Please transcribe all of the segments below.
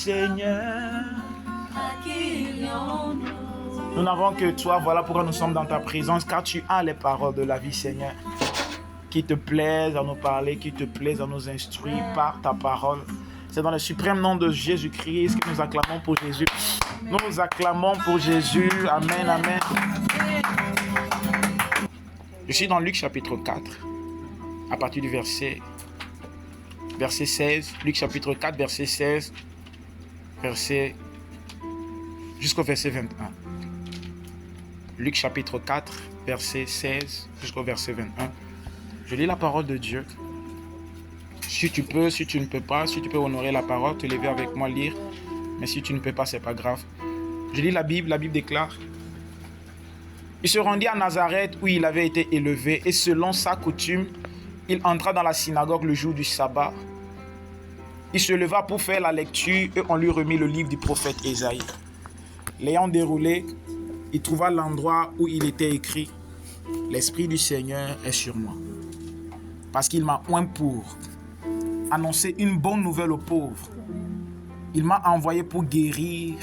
Seigneur. Nous n'avons que toi, voilà pourquoi nous sommes dans ta présence, car tu as les paroles de la vie, Seigneur, qui te plaisent à nous parler, qui te plaisent à nous instruire par ta parole. C'est dans le suprême nom de Jésus-Christ que nous acclamons pour Jésus. Nous acclamons pour Jésus. Amen, amen. Je suis dans Luc chapitre 4, à partir du verset 16. Luc chapitre 4, verset 16, jusqu'au verset 21. Luc chapitre 4, verset 16 jusqu'au verset 21. Je lis la parole de Dieu. Si tu peux, si tu ne peux pas, si tu peux honorer la parole, te lever avec moi, lire. Mais si tu ne peux pas, c'est pas grave. Je lis la Bible déclare. Il se rendit à Nazareth où il avait été élevé et selon sa coutume, il entra dans la synagogue le jour du sabbat. Il se leva pour faire la lecture et on lui remit le livre du prophète Ésaïe. L'ayant déroulé, il trouva l'endroit où il était écrit « L'Esprit du Seigneur est sur moi, parce qu'il m'a oint pour annoncer une bonne nouvelle aux pauvres. Il m'a envoyé pour guérir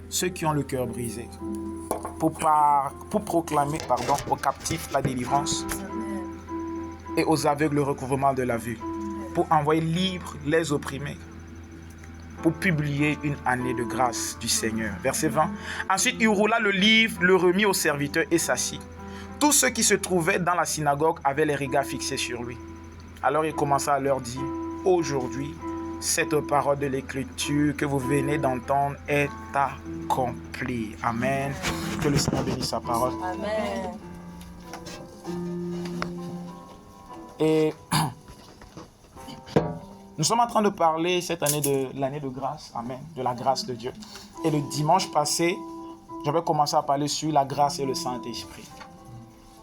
ceux qui ont le cœur brisé, pour proclamer aux captifs la délivrance et aux aveugles le recouvrement de la vue, pour envoyer libres les opprimés, pour publier une année de grâce du Seigneur. » Verset 20. Ensuite, il roula le livre, le remit au serviteur et s'assit. Tous ceux qui se trouvaient dans la synagogue avaient les regards fixés sur lui. Alors il commença à leur dire « Aujourd'hui, cette parole de l'Écriture que vous venez d'entendre est accomplie. » Amen. Que le Seigneur bénisse sa parole. Amen. Et nous sommes en train de parler cette année de l'année de grâce, amen, de la grâce de Dieu. Et le dimanche passé, j'avais commencé à parler sur la grâce et le Saint-Esprit.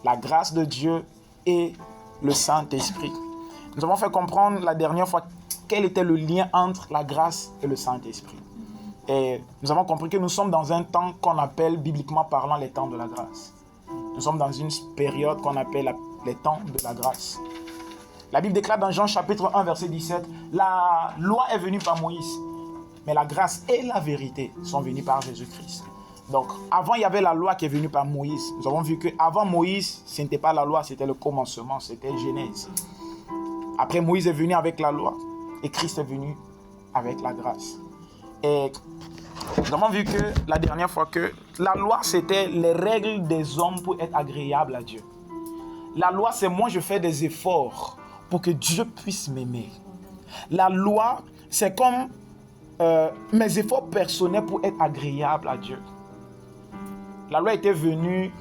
La grâce de Dieu et le Saint-Esprit. Nous avons fait comprendre la dernière fois quel était le lien entre la grâce et le Saint-Esprit. Et nous avons compris que nous sommes dans un temps qu'on appelle, bibliquement parlant, les temps de la grâce. Nous sommes dans une période qu'on appelle les temps de la grâce. La Bible déclare dans Jean chapitre 1, verset 17, « La loi est venue par Moïse, mais la grâce et la vérité sont venues par Jésus-Christ. » Donc, avant, il y avait la loi qui est venue par Moïse. Nous avons vu qu'avant Moïse, ce n'était pas la loi, c'était le commencement, c'était Genèse. Après, Moïse est venu avec la loi et Christ est venu avec la grâce. Et nous avons vu que la dernière fois que la loi, c'était les règles des hommes pour être agréables à Dieu. La loi, c'est moi, je fais des efforts pour que Dieu puisse m'aimer. La loi, c'est comme mes efforts personnels pour être agréable à Dieu. La loi était venue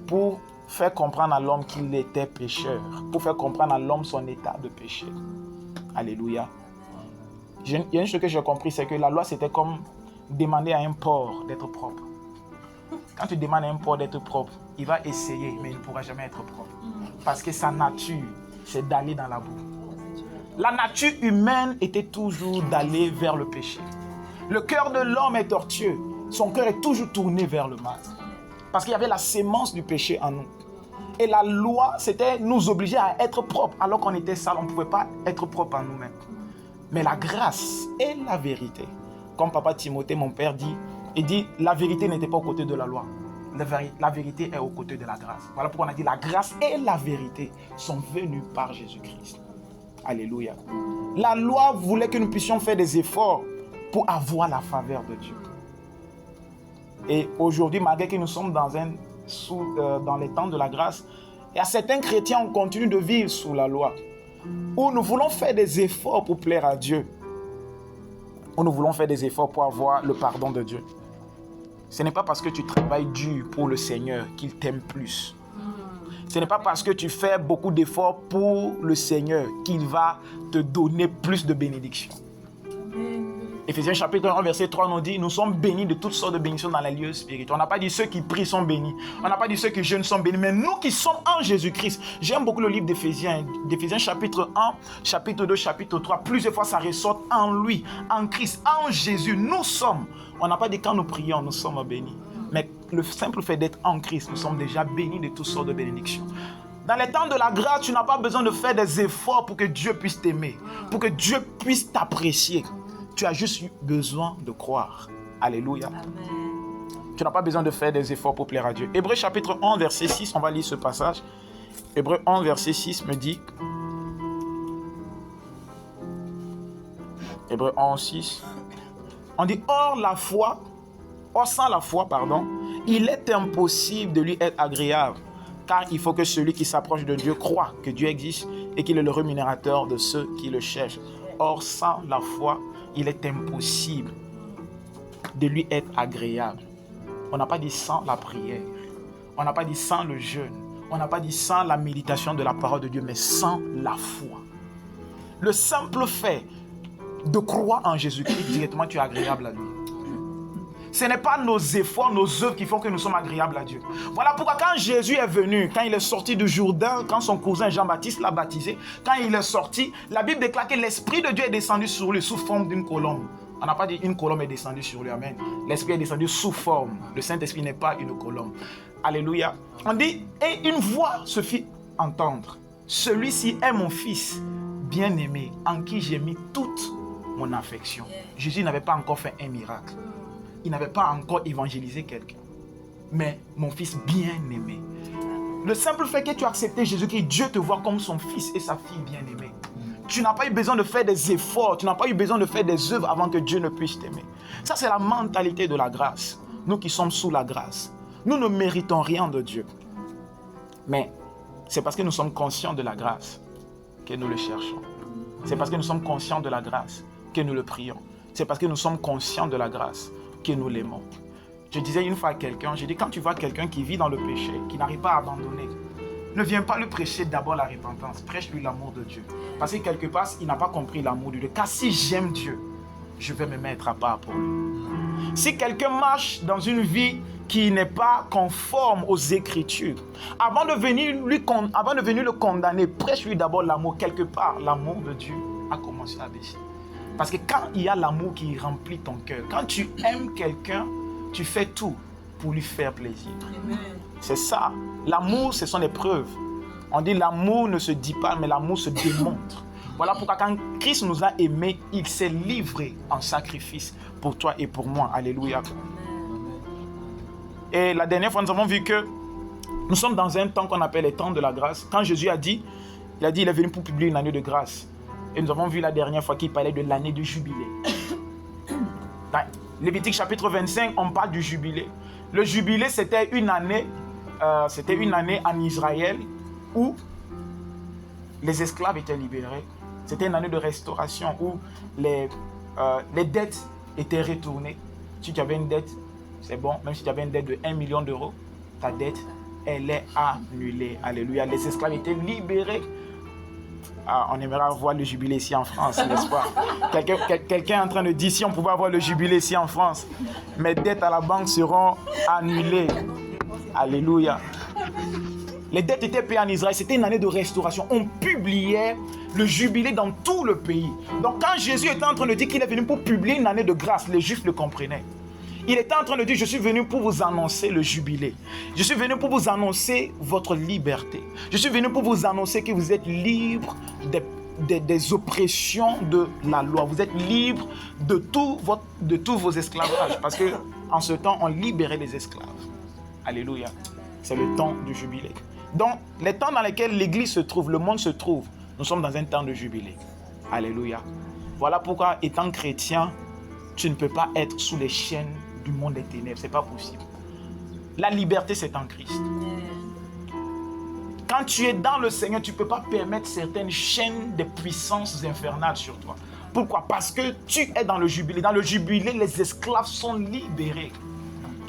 pour faire comprendre à l'homme qu'il était pécheur, pour faire comprendre à l'homme son état de péché. Alléluia. Il y a une chose que j'ai compris, c'est que la loi, c'était comme demander à un porc d'être propre. Quand tu demandes à un porc d'être propre, il va essayer, mais il ne pourra jamais être propre. Parce que sa nature, c'est d'aller dans la boue. La nature humaine était toujours d'aller vers le péché. Le cœur de l'homme est tortueux. Son cœur est toujours tourné vers le mal. Parce qu'il y avait la sémence du péché en nous. Et la loi, c'était nous obliger à être propres. Alors qu'on était sale, on ne pouvait pas être propre en nous-mêmes. Mais la grâce et la vérité, comme papa Timothée, mon père, dit, il dit, la vérité n'était pas aux côtés de la loi. La vérité est aux côtés de la grâce. Voilà pourquoi on a dit la grâce et la vérité sont venues par Jésus-Christ. Alléluia. La loi voulait que nous puissions faire des efforts pour avoir la faveur de Dieu. Et aujourd'hui, malgré que nous sommes dans les temps de la grâce, il y a certains chrétiens qui continuent de vivre sous la loi, où nous voulons faire des efforts pour plaire à Dieu, où nous voulons faire des efforts pour avoir le pardon de Dieu. Ce n'est pas parce que tu travailles dur pour le Seigneur qu'il t'aime plus. Ce n'est pas parce que tu fais beaucoup d'efforts pour le Seigneur qu'il va te donner plus de bénédictions. Éphésiens chapitre 1, verset 3 nous dit, nous sommes bénis de toutes sortes de bénédictions dans les lieux spirituels. On n'a pas dit ceux qui prient sont bénis. On n'a pas dit ceux qui jeûnent sont bénis. Mais nous qui sommes en Jésus-Christ. J'aime beaucoup le livre d'Éphésiens. D'Éphésiens chapitre 1, chapitre 2, chapitre 3. Plusieurs fois ça ressort en lui, en Christ, en Jésus. Nous sommes. On n'a pas dit quand nous prions, nous sommes bénis. Mais le simple fait d'être en Christ, nous sommes déjà bénis de toutes sortes de bénédictions. Dans les temps de la grâce, tu n'as pas besoin de faire des efforts pour que Dieu puisse t'aimer, pour que Dieu puisse t'apprécier. Tu as juste eu besoin de croire. Alléluia. Amen. Tu n'as pas besoin de faire des efforts pour plaire à Dieu. Hébreux chapitre 1, verset 6, on va lire ce passage. Hébreux 1, verset 6 me dit... Hébreux 1, 6. On dit, or sans la foi, il est impossible de lui être agréable. Car il faut que celui qui s'approche de Dieu croit que Dieu existe et qu'il est le rémunérateur de ceux qui le cherchent. Or, sans la foi, il est impossible de lui être agréable. On n'a pas dit sans la prière. On n'a pas dit sans le jeûne. On n'a pas dit sans la méditation de la parole de Dieu, mais sans la foi. Le simple fait de croire en Jésus-Christ, directement, tu es agréable à lui. Ce n'est pas nos efforts, nos œuvres qui font que nous sommes agréables à Dieu. Voilà pourquoi quand Jésus est venu, quand il est sorti du Jourdain, quand son cousin Jean-Baptiste l'a baptisé, quand il est sorti, la Bible déclare que l'Esprit de Dieu est descendu sur lui sous forme d'une colombe. On n'a pas dit une colombe est descendue sur lui, amen. L'Esprit est descendu sous forme. Le Saint-Esprit n'est pas une colombe. Alléluia. On dit, et une voix se fit entendre. Celui-ci est mon fils bien-aimé, en qui j'ai mis toute mon affection. Jésus n'avait pas encore fait un miracle. Il n'avait pas encore évangélisé quelqu'un. Mais mon fils bien-aimé. Le simple fait que tu as accepté Jésus-Christ, Dieu te voit comme son fils et sa fille bien-aimée. Tu n'as pas eu besoin de faire des efforts, tu n'as pas eu besoin de faire des œuvres avant que Dieu ne puisse t'aimer. Ça, c'est la mentalité de la grâce. Nous qui sommes sous la grâce. Nous ne méritons rien de Dieu. Mais c'est parce que nous sommes conscients de la grâce que nous le cherchons. C'est parce que nous sommes conscients de la grâce que nous le prions. C'est parce que nous sommes conscients de la grâce que nous l'aimons. Je disais une fois à quelqu'un, j'ai dit, quand tu vois quelqu'un qui vit dans le péché, qui n'arrive pas à abandonner, ne viens pas lui prêcher d'abord la repentance, prêche-lui l'amour de Dieu. Parce que quelque part, il n'a pas compris l'amour de Dieu. Car si j'aime Dieu, je vais me mettre à part pour lui. Si quelqu'un marche dans une vie qui n'est pas conforme aux Écritures, avant de venir le condamner, prêche-lui d'abord l'amour. Quelque part, l'amour de Dieu a commencé à baisser. Parce que quand il y a l'amour qui remplit ton cœur, quand tu aimes quelqu'un, tu fais tout pour lui faire plaisir. Amen. C'est ça. L'amour, ce sont les preuves. On dit l'amour ne se dit pas, mais l'amour se démontre. Voilà pourquoi quand Christ nous a aimés, il s'est livré en sacrifice pour toi et pour moi. Alléluia. Et la dernière fois, nous avons vu que nous sommes dans un temps qu'on appelle les temps de la grâce. Quand Jésus a dit, il est venu pour publier une année de grâce. Et nous avons vu la dernière fois qu'il parlait de l'année du jubilé. Dans Lévitique chapitre 25, on parle du jubilé. Le jubilé, c'était une année en Israël où les esclaves étaient libérés. C'était une année de restauration où les dettes étaient retournées. Si tu avais une dette, c'est bon. Même si tu avais une dette de 1 million d'euros, ta dette, elle est annulée. Alléluia. Les esclaves étaient libérés. Ah, on aimerait voir le jubilé ici en France, n'est-ce pas? Quelqu'un est en train de dire si on pouvait avoir le jubilé ici en France, mes dettes à la banque seront annulées. Alléluia. Les dettes étaient payées en Israël, c'était une année de restauration. On publiait le jubilé dans tout le pays. Donc quand Jésus était en train de dire qu'il est venu pour publier une année de grâce, les Juifs le comprenaient. Il était en train de dire, je suis venu pour vous annoncer le jubilé. Je suis venu pour vous annoncer votre liberté. Je suis venu pour vous annoncer que vous êtes libre des oppressions de la loi. Vous êtes libre de tous vos esclavages. Parce qu'en ce temps, on libérait les esclaves. Alléluia. C'est le temps du jubilé. Donc, les temps dans lesquels l'Église se trouve, le monde se trouve, nous sommes dans un temps de jubilé. Alléluia. Voilà pourquoi, étant chrétien, tu ne peux pas être sous les chaînes du monde des ténèbres. Ce n'est pas possible. La liberté, c'est en Christ. Quand tu es dans le Seigneur, tu ne peux pas permettre certaines chaînes de puissances infernales sur toi. Pourquoi? Parce que tu es dans le jubilé. Dans le jubilé, les esclaves sont libérés.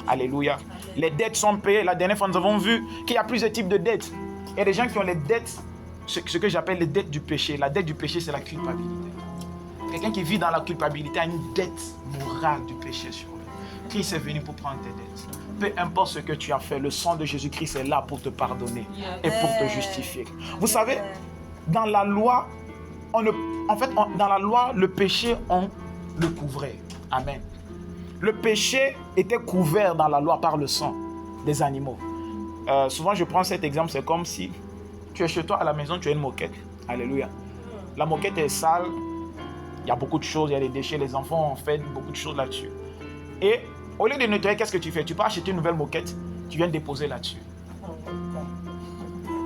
Alléluia. Les dettes sont payées. La dernière fois, nous avons vu qu'il y a plusieurs types de dettes. Il y a des gens qui ont les dettes, ce que j'appelle les dettes du péché. La dette du péché, c'est la culpabilité. Quelqu'un qui vit dans la culpabilité a une dette morale du péché sur lui. Christ est venu pour prendre tes dettes. Peu importe ce que tu as fait, le sang de Jésus-Christ est là pour te pardonner et pour te justifier. Vous savez, dans la loi, dans la loi, le péché, on le couvrait. Amen. Le péché était couvert dans la loi par le sang des animaux. Souvent, je prends cet exemple, c'est comme si tu es chez toi à la maison, tu as une moquette. Alléluia. La moquette est sale. Il y a beaucoup de choses, il y a des déchets, les enfants ont fait beaucoup de choses là-dessus. Et au lieu de nettoyer, qu'est-ce que tu fais? Tu peux acheter une nouvelle moquette, tu viens déposer là-dessus.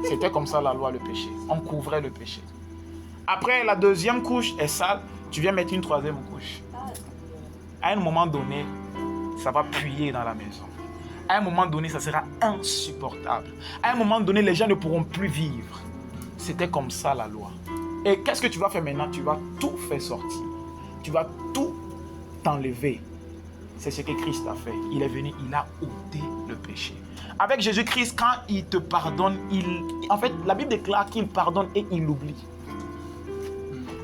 C'était comme ça la loi, le péché. On couvrait le péché. Après, la deuxième couche est sale, tu viens mettre une troisième couche. À un moment donné, ça va puer dans la maison. À un moment donné, ça sera insupportable. À un moment donné, les gens ne pourront plus vivre. C'était comme ça la loi. Et qu'est-ce que tu vas faire maintenant? Tu vas tout faire sortir. Tu vas tout t'enlever. C'est ce que Christ a fait. Il est venu, il a ôté le péché. Avec Jésus-Christ, quand il te pardonne, en fait, la Bible déclare qu'il pardonne et il oublie.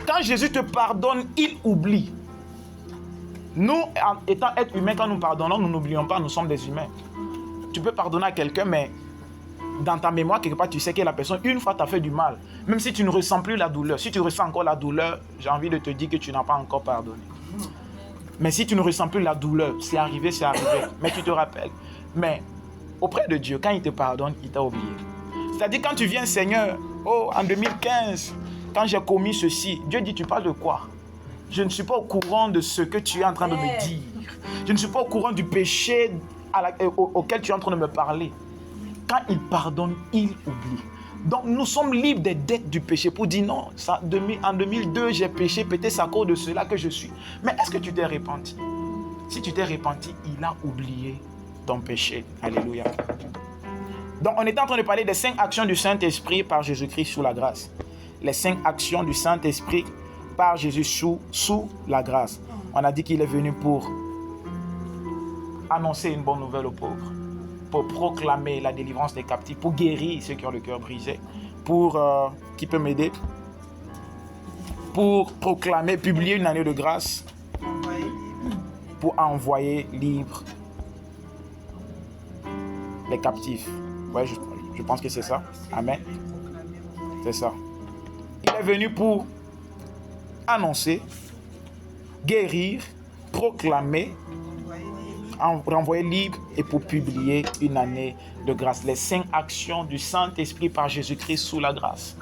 Quand Jésus te pardonne, il oublie. Nous, étant êtres humains, quand nous pardonnons, nous n'oublions pas, nous sommes des humains. Tu peux pardonner à quelqu'un, mais dans ta mémoire, quelque part, tu sais que la personne, une fois, t'a fait du mal. Même si tu ne ressens plus la douleur. Si tu ressens encore la douleur, j'ai envie de te dire que tu n'as pas encore pardonné. Mais si tu ne ressens plus la douleur, c'est arrivé, mais tu te rappelles. Mais auprès de Dieu, quand il te pardonne, il t'a oublié. C'est-à-dire, quand tu viens, Seigneur, en 2015, quand j'ai commis ceci, Dieu dit, tu parles de quoi? Je ne suis pas au courant de ce que tu es en train de me dire. Je ne suis pas au courant du péché auquel tu es en train de me parler. Quand il pardonne, il oublie. Donc nous sommes libres des dettes du péché pour dire non, en 2002 j'ai péché, peut-être c'est à cause de cela que je suis. Mais est-ce que tu t'es repenti? Si tu t'es repenti, il a oublié ton péché. Alléluia. Donc on est en train de parler des 5 actions du Saint-Esprit par Jésus-Christ sous la grâce. Les 5 actions du Saint-Esprit par Jésus sous la grâce. On a dit qu'il est venu pour annoncer une bonne nouvelle aux pauvres, pour proclamer la délivrance des captifs, pour guérir ceux qui ont le cœur brisé, pour, qui peut m'aider, pour proclamer, publier une année de grâce, pour envoyer libre les captifs. Ouais, je pense que c'est ça. Amen. C'est ça. Il est venu pour annoncer, guérir, proclamer, renvoyer libre et pour publier une année de grâce. Les 5 actions du Saint-Esprit par Jésus-Christ sous la grâce.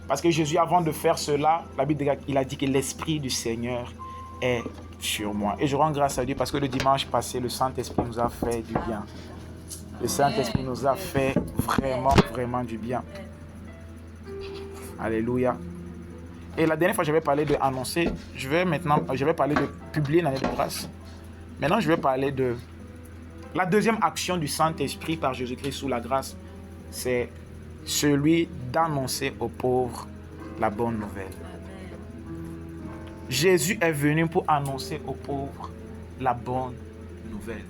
Parce que Jésus, avant de faire cela, la Bible, il a dit que l'Esprit du Seigneur est sur moi. Et je rends grâce à Dieu parce que le dimanche passé, le Saint-Esprit nous a fait du bien. Le Saint-Esprit nous a fait vraiment, vraiment du bien. Alléluia. Et la dernière fois, j'avais parlé de annoncer. Je vais parler de publier une année de grâce. Maintenant, je vais parler de la deuxième action du Saint-Esprit par Jésus-Christ sous la grâce. C'est celui d'annoncer aux pauvres la bonne nouvelle. Jésus est venu pour annoncer aux pauvres la bonne nouvelle.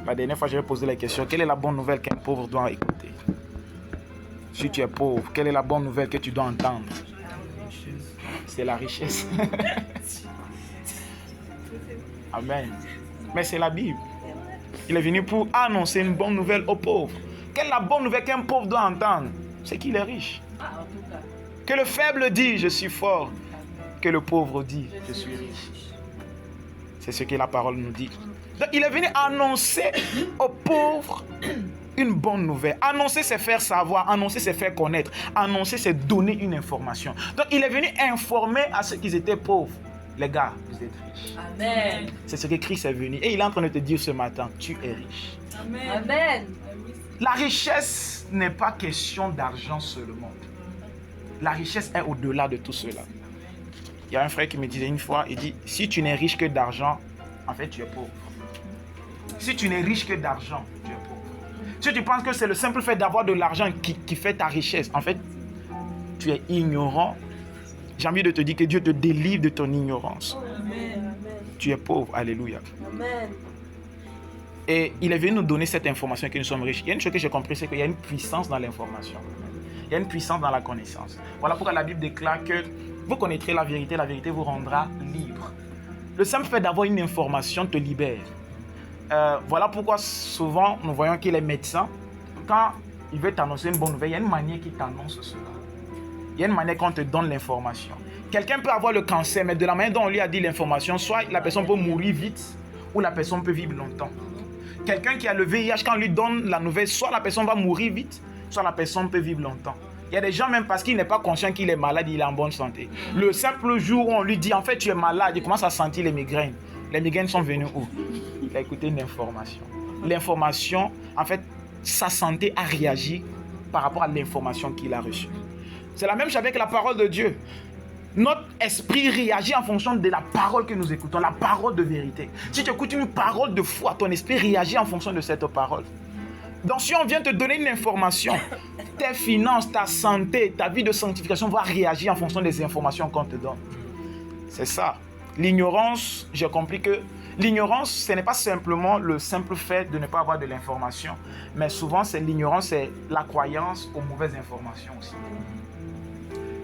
La dernière fois, j'avais posé la question, quelle est la bonne nouvelle qu'un pauvre doit écouter? Si tu es pauvre, quelle est la bonne nouvelle que tu dois entendre? C'est la richesse. Amen. Mais c'est la Bible. Il est venu pour annoncer une bonne nouvelle aux pauvres. Quelle est la bonne nouvelle qu'un pauvre doit entendre? C'est qu'il est riche. Que le faible dit, je suis fort. Que le pauvre dit, je suis riche. C'est ce que la parole nous dit. Donc, il est venu annoncer aux pauvres une bonne nouvelle. Annoncer, c'est faire savoir. Annoncer, c'est faire connaître. Annoncer, c'est donner une information. Donc, il est venu informer à ceux qui étaient pauvres. Les gars, vous êtes riches. Amen. C'est ce que Christ est venu. Et il est en train de te dire ce matin, tu es riche. Amen. Amen. La richesse n'est pas question d'argent seulement. La richesse est au-delà de tout cela. Il y a un frère qui me disait une fois, il dit, si tu n'es riche que d'argent, en fait, tu es pauvre. Si tu n'es riche que d'argent, tu es pauvre. Si tu penses que c'est le simple fait d'avoir de l'argent qui fait ta richesse, en fait, tu es ignorant. J'ai envie de te dire que Dieu te délivre de ton ignorance. Amen. Tu es pauvre, alléluia. Amen. Et il est venu nous donner cette information que nous sommes riches. Il y a une chose que j'ai compris, c'est qu'il y a une puissance dans l'information. Il y a une puissance dans la connaissance. Voilà pourquoi la Bible déclare que vous connaîtrez la vérité vous rendra libre. Le simple fait d'avoir une information te libère. Voilà pourquoi souvent nous voyons que les médecins, quand ils veulent t'annoncer une bonne nouvelle, il y a une manière qui t'annonce cela. Il y a une manière qu'on te donne l'information. Quelqu'un peut avoir le cancer, mais de la manière dont on lui a dit l'information, soit la personne peut mourir vite, ou la personne peut vivre longtemps. Quelqu'un qui a le VIH, quand on lui donne la nouvelle, soit la personne va mourir vite, soit la personne peut vivre longtemps. Il y a des gens, même parce qu'il n'est pas conscient qu'il est malade, il est en bonne santé. Le simple jour où on lui dit, en fait, tu es malade, il commence à sentir les migraines. Les migraines sont venues où? Il a écouté une information. L'information, en fait, sa santé a réagi par rapport à l'information qu'il a reçue. C'est la même chose avec la parole de Dieu. Notre esprit réagit en fonction de la parole que nous écoutons, la parole de vérité. Si tu écoutes une parole de foi, ton esprit réagit en fonction de cette parole. Donc si on vient te donner une information, tes finances, ta santé, ta vie de sanctification va réagir en fonction des informations qu'on te donne. C'est ça. L'ignorance, j'ai compris que l'ignorance, ce n'est pas simplement le simple fait de ne pas avoir de l'information, mais souvent l'ignorance, c'est la croyance aux mauvaises informations aussi.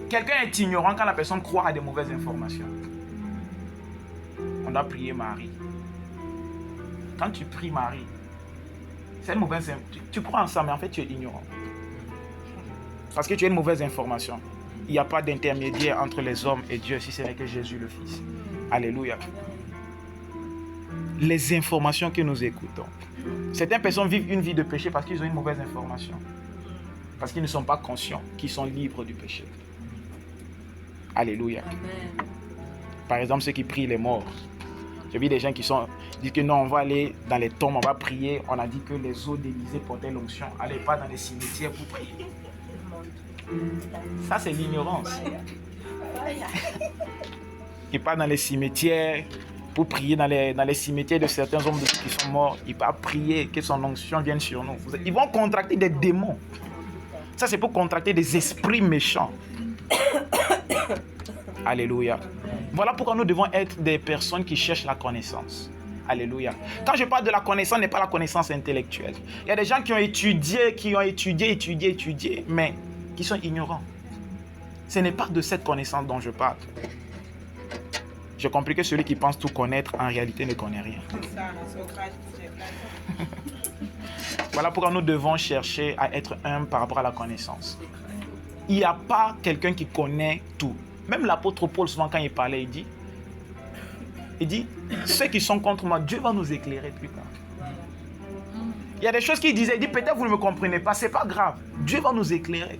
Quelqu'un est ignorant quand la personne croit à des mauvaises informations. On doit prier Marie. Quand tu pries Marie, c'est une mauvaise information. Tu crois en ça, mais en fait tu es ignorant. Parce que tu as une mauvaise information. Il n'y a pas d'intermédiaire entre les hommes et Dieu si ce n'est que Jésus le Fils. Alléluia. Les informations que nous écoutons. Certaines personnes vivent une vie de péché parce qu'ils ont une mauvaise information. Parce qu'ils ne sont pas conscients qu'ils sont libres du péché. Alléluia. Amen. Par exemple, ceux qui prient les morts. J'ai vu des gens qui disent que non, on va aller dans les tombes, on va prier. On a dit que les eaux d'Élysée portaient l'onction. Allez pas dans les cimetières pour prier. Ça, c'est l'ignorance. Il part dans les cimetières pour prier dans les cimetières de certains hommes qui sont morts. Il part prier que son onction vienne sur nous. Ils vont contracter des démons. Ça, c'est pour contracter des esprits méchants. Alléluia. Voilà pourquoi nous devons être des personnes qui cherchent la connaissance. Alléluia. Quand je parle de la connaissance, ce n'est pas la connaissance intellectuelle. Il y a des gens qui ont étudié, mais qui sont ignorants. Ce n'est pas de cette connaissance dont je parle. J'ai compris que celui qui pense tout connaître, en réalité ne connaît rien. Voilà pourquoi nous devons chercher à être humbles par rapport à la connaissance. Il n'y a pas quelqu'un qui connaît tout. Même l'apôtre Paul, souvent quand il parlait, il dit, ceux qui sont contre moi, Dieu va nous éclairer plus tard. Il y a des choses qu'il disait, il dit, peut-être vous ne me comprenez pas, c'est pas grave. Dieu va nous éclairer.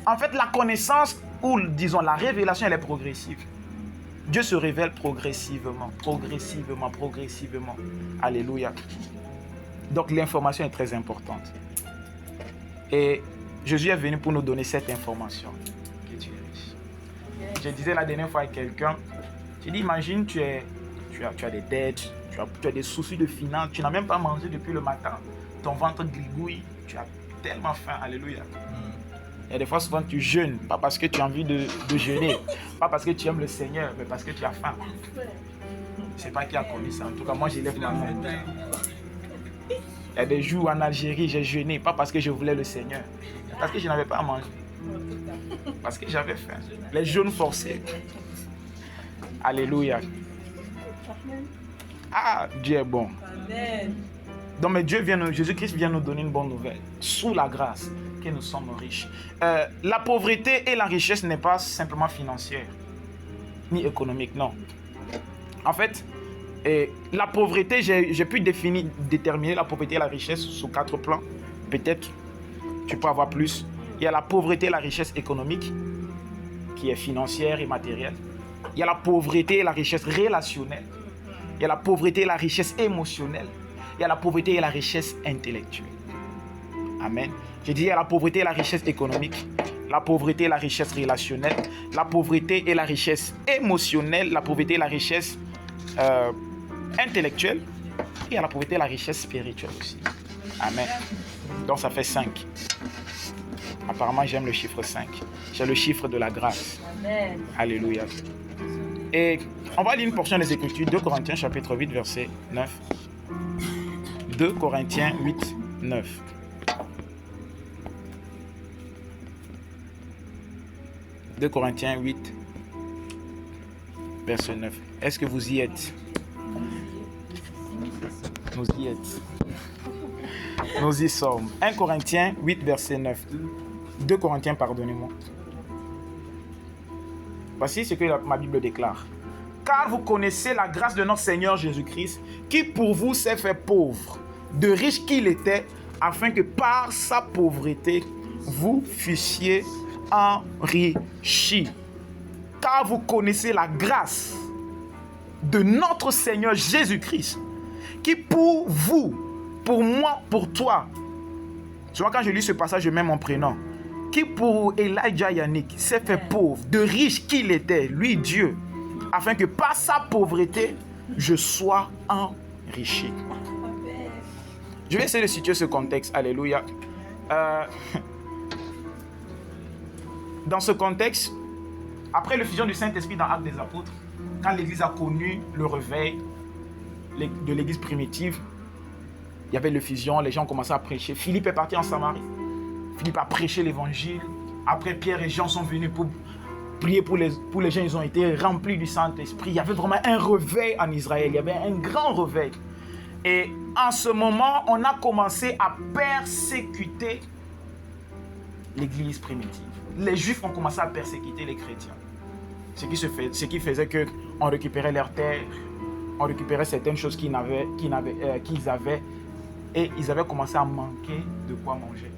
En fait, la connaissance, ou disons la révélation, elle est progressive. Dieu se révèle progressivement. Alléluia. Donc l'information est très importante. Et Jésus est venu pour nous donner cette information. Que tu es riche. Je disais la dernière fois à quelqu'un, j'ai dit, imagine, tu as des dettes, tu as des soucis de finances, tu n'as même pas mangé depuis le matin, ton ventre grigouille, tu as tellement faim, alléluia. Il y a des fois, souvent, tu jeûnes, pas parce que tu as envie de jeûner, pas parce que tu aimes le Seigneur, mais parce que tu as faim. Je ne sais pas qui a connu ça, en tout cas, moi, j'élève ma main. Il y a des jours en Algérie, j'ai jeûné, pas parce que je voulais le Seigneur, parce que je n'avais pas à manger. Parce que j'avais faim. Les jeûnes forcés. Alléluia. Ah, Dieu est bon. Amen. Donc, mais Jésus-Christ vient nous donner une bonne nouvelle. Sous la grâce, que nous sommes riches. La pauvreté et la richesse n'est pas simplement financière, ni économique, non. En fait, la pauvreté, j'ai pu déterminer la pauvreté et la richesse sous 4 plans. Peut-être, tu peux avoir plus. Il y a la pauvreté et la richesse économique, qui est financière et matérielle. Il y a la pauvreté et la richesse relationnelle. Il y a la pauvreté et la richesse émotionnelle. Il y a la pauvreté et la richesse intellectuelle. Amen. J'ai dit, il y a la pauvreté et la richesse économique, la pauvreté et la richesse relationnelle, la pauvreté et la richesse émotionnelle, la pauvreté et la richesse intellectuelle, et il y a la pauvreté et la richesse spirituelle aussi. Amen. Donc ça fait 5. Apparemment, j'aime le chiffre 5. C'est le chiffre de la grâce. Amen. Alléluia. Et on va lire une portion des Écritures, 2 Corinthiens chapitre 8, verset 9. 2 Corinthiens 8, 9. 2 Corinthiens 8, verset 9. Est-ce que vous y êtes? Nous y êtes. Nous y sommes. 1 Corinthiens 8, verset 9. 2 Corinthiens, pardonnez-moi. Voici ce que ma Bible déclare. Car vous connaissez la grâce de notre Seigneur Jésus-Christ, qui pour vous s'est fait pauvre, de riche qu'il était, afin que par sa pauvreté, vous fussiez enrichis. Car vous connaissez la grâce de notre Seigneur Jésus-Christ, qui pour vous, pour moi, pour toi, tu vois, quand je lis ce passage, je mets mon prénom, qui pour Elijah Yannick s'est fait pauvre, de riche qu'il était, lui Dieu, afin que par sa pauvreté, je sois enrichi. Je vais essayer de situer ce contexte. Alléluia. Dans ce contexte, après l'effusion du Saint-Esprit dans Actes des Apôtres, quand l'Église a connu le réveil de l'Église primitive, il y avait l'effusion, les gens ont commencé à prêcher. Philippe est parti en Samarie. Philippe a prêché l'Évangile. Après, Pierre et Jean sont venus pour prier pour les gens. Ils ont été remplis du Saint-Esprit. Il y avait vraiment un réveil en Israël. Il y avait un grand réveil. Et en ce moment, on a commencé à persécuter l'Église primitive. Les Juifs ont commencé à persécuter les chrétiens. Ce qui faisait qu'on récupérait leurs terres, on récupérait certaines choses qu'ils avaient, et ils avaient commencé à manquer de quoi manger.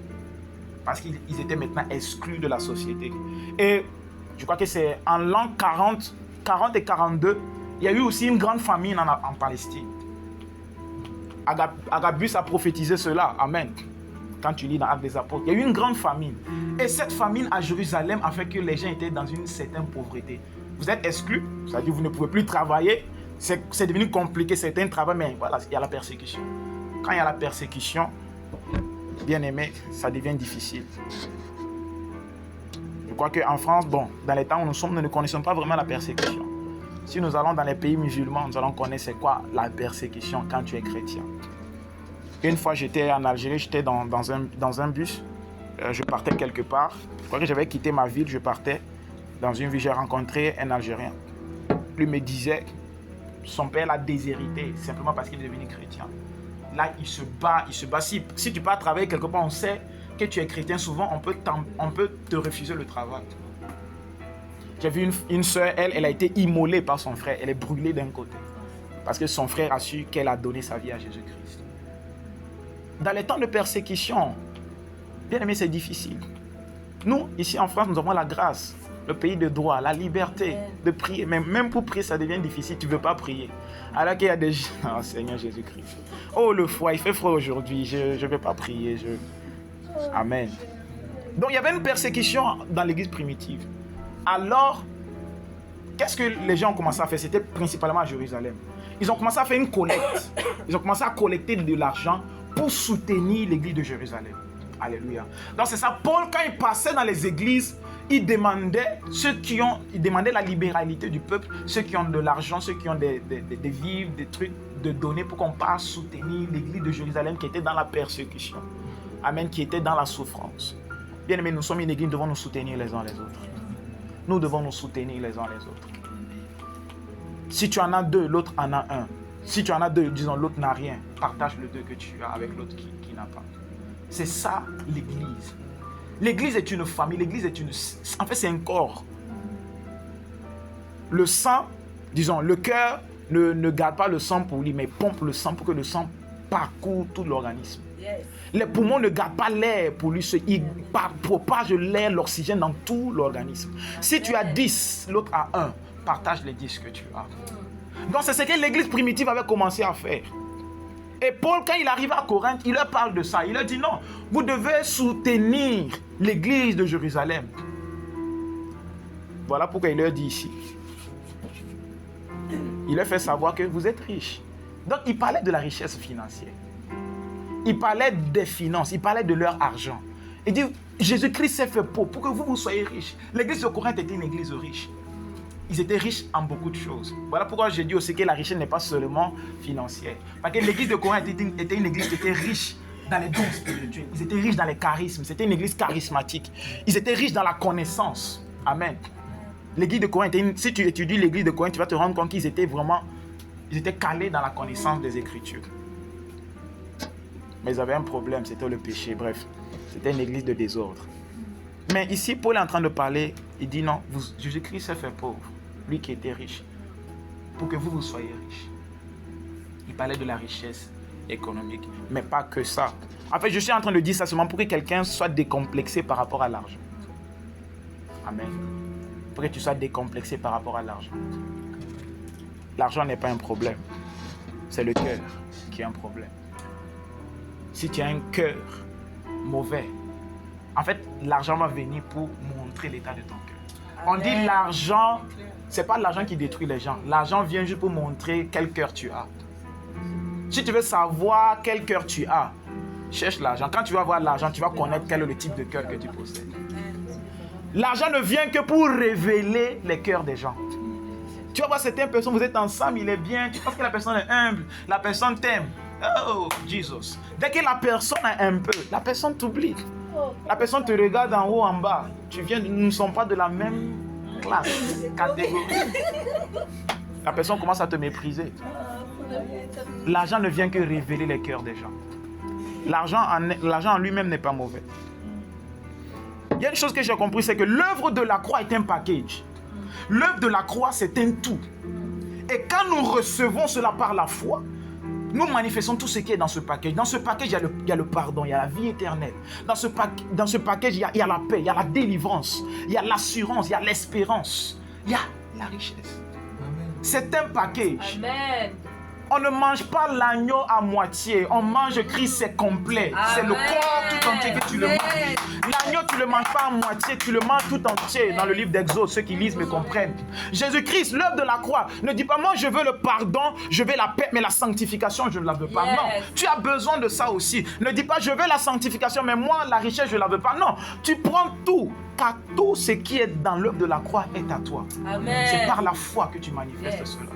Parce qu'ils étaient maintenant exclus de la société. Et je crois que c'est en l'an 40 et 42, il y a eu aussi une grande famine en Palestine. Agabus a prophétisé cela. Amen. Quand tu lis dans Actes des Apôtres, il y a eu une grande famine. Et cette famine à Jérusalem a fait que les gens étaient dans une certaine pauvreté. Vous êtes exclus, c'est-à-dire que vous ne pouvez plus travailler. C'est devenu compliqué, certains travaillent, mais voilà, il y a la persécution. Quand il y a la persécution, bien aimé, ça devient difficile. Je crois qu'en France, bon, dans les temps où nous sommes, nous ne connaissons pas vraiment la persécution. Si nous allons dans les pays musulmans, nous allons connaître c'est quoi la persécution quand tu es chrétien. Une fois, j'étais en Algérie, j'étais dans un bus. Je partais quelque part. Je crois que j'avais quitté ma ville, je partais dans une ville. J'ai rencontré un Algérien. Lui me disait, son père l'a déshérité simplement parce qu'il est devenu chrétien. Là, il se bat. Si tu pars travailler quelque part, on sait que tu es chrétien. Souvent, on peut te refuser le travail. J'ai vu une soeur, elle a été immolée par son frère. Elle est brûlée d'un côté. Parce que son frère a su qu'elle a donné sa vie à Jésus-Christ. Dans les temps de persécution, bien aimé, c'est difficile. Nous, ici en France, nous avons la grâce, le pays de droit, la liberté de prier. Mais même pour prier, ça devient difficile. Tu ne veux pas prier. Alors qu'il y a des gens... Oh Seigneur Jésus-Christ. Oh le froid, il fait froid aujourd'hui. Je ne vais pas prier. Amen. Donc il y avait une persécution dans l'église primitive. Alors, qu'est-ce que les gens ont commencé à faire? C'était principalement à Jérusalem. Ils ont commencé à faire une collecte. Ils ont commencé à collecter de l'argent pour soutenir l'église de Jérusalem. Alléluia. Donc c'est ça, Paul, quand il passait dans les églises, il demandait la libéralité du peuple, ceux qui ont de l'argent, ceux qui ont des vivres, des trucs, de donner pour qu'on passe soutenir l'église de Jérusalem qui était dans la persécution. Amen, qui était dans la souffrance. Bien aimés, nous sommes une église, nous devons nous soutenir les uns les autres. Nous devons nous soutenir les uns les autres. Si tu en as deux, l'autre en a un. Si tu en as deux, disons l'autre n'a rien, partage le deux que tu as avec l'autre qui n'a pas. C'est ça l'église. L'église est une famille, l'église est en fait c'est un corps. Le sang, disons, le cœur ne garde pas le sang pour lui, mais pompe le sang pour que le sang parcourt tout l'organisme. Yes. Les poumons ne gardent pas l'air pour lui, ils propagent l'air, l'oxygène dans tout l'organisme. Si tu as 10, l'autre a 1, partage les 10 que tu as. Donc c'est ce que l'église primitive avait commencé à faire. Et Paul, quand il arrive à Corinthe, il leur parle de ça. Il leur dit non, vous devez soutenir l'église de Jérusalem. Voilà pourquoi il leur dit ici. Il leur fait savoir que vous êtes riches. Donc il parlait de la richesse financière. Il parlait des finances, il parlait de leur argent. Il dit, Jésus-Christ s'est fait pauvre pour que vous soyez riches. L'église de Corinthe était une église riche. Ils étaient riches en beaucoup de choses. Voilà pourquoi j'ai dit aussi que la richesse n'est pas seulement financière. Parce que l'église de Corinthe était une église qui était riche dans les dons spirituels. Ils étaient riches dans les charismes. C'était une église charismatique. Ils étaient riches dans la connaissance. Amen. L'église de Corinthe, si tu étudies l'église de Corinthe, tu vas te rendre compte qu'ils étaient calés dans la connaissance des Écritures. Mais ils avaient un problème, c'était le péché. Bref, c'était une église de désordre. Mais ici, Paul est en train de parler. Il dit non, Jésus-Christ s'est fait pauvre. Lui qui était riche. Pour que vous soyez riches. Il parlait de la richesse économique. Mais pas que ça. En fait, je suis en train de dire ça seulement pour que quelqu'un soit décomplexé par rapport à l'argent. Amen. Pour que tu sois décomplexé par rapport à l'argent. L'argent n'est pas un problème. C'est le cœur qui est un problème. Si tu as un cœur mauvais, en fait, l'argent va venir pour montrer l'état de ton cœur. On dit l'argent, c'est pas l'argent qui détruit les gens. L'argent vient juste pour montrer quel cœur tu as. Si tu veux savoir quel cœur tu as, cherche l'argent. Quand tu vas voir l'argent, tu vas connaître quel est le type de cœur que tu possèdes. L'argent ne vient que pour révéler les cœurs des gens. Tu vas voir certaines personnes, vous êtes ensemble, il est bien, tu penses que la personne est humble, la personne t'aime. Oh, Jesus. Dès que la personne a un peu, la personne t'oublie. La personne te regarde en haut, en bas. Nous ne sommes pas de la même classe, catégorie. La personne commence à te mépriser. L'argent ne vient que révéler les cœurs des gens. L'argent en lui-même n'est pas mauvais. Il y a une chose que j'ai compris, c'est que l'œuvre de la croix est un package. L'œuvre de la croix, c'est un tout. Et quand nous recevons cela par la foi, nous manifestons tout ce qui est dans ce package. Dans ce package, il y a le pardon, il y a la vie éternelle. Dans ce package, il y a la paix, il y a la délivrance, il y a l'assurance, il y a l'espérance, il y a la richesse. C'est un package. Amen. On ne mange pas l'agneau à moitié. On mange Christ, c'est complet. Amen. C'est le corps tout entier que tu le manges. L'agneau, tu ne le manges pas à moitié, tu le manges tout entier. Dans le livre d'Exode, ceux qui lisent me comprennent. Jésus-Christ, l'œuvre de la croix, ne dit pas moi je veux le pardon, je veux la paix, mais la sanctification, je ne la veux pas. Yes. Non, tu as besoin de ça aussi. Ne dis pas je veux la sanctification, mais moi la richesse, je ne la veux pas. Non, tu prends tout. Car tout ce qui est dans l'œuvre de la croix est à toi. Amen. C'est par la foi que tu manifestes cela.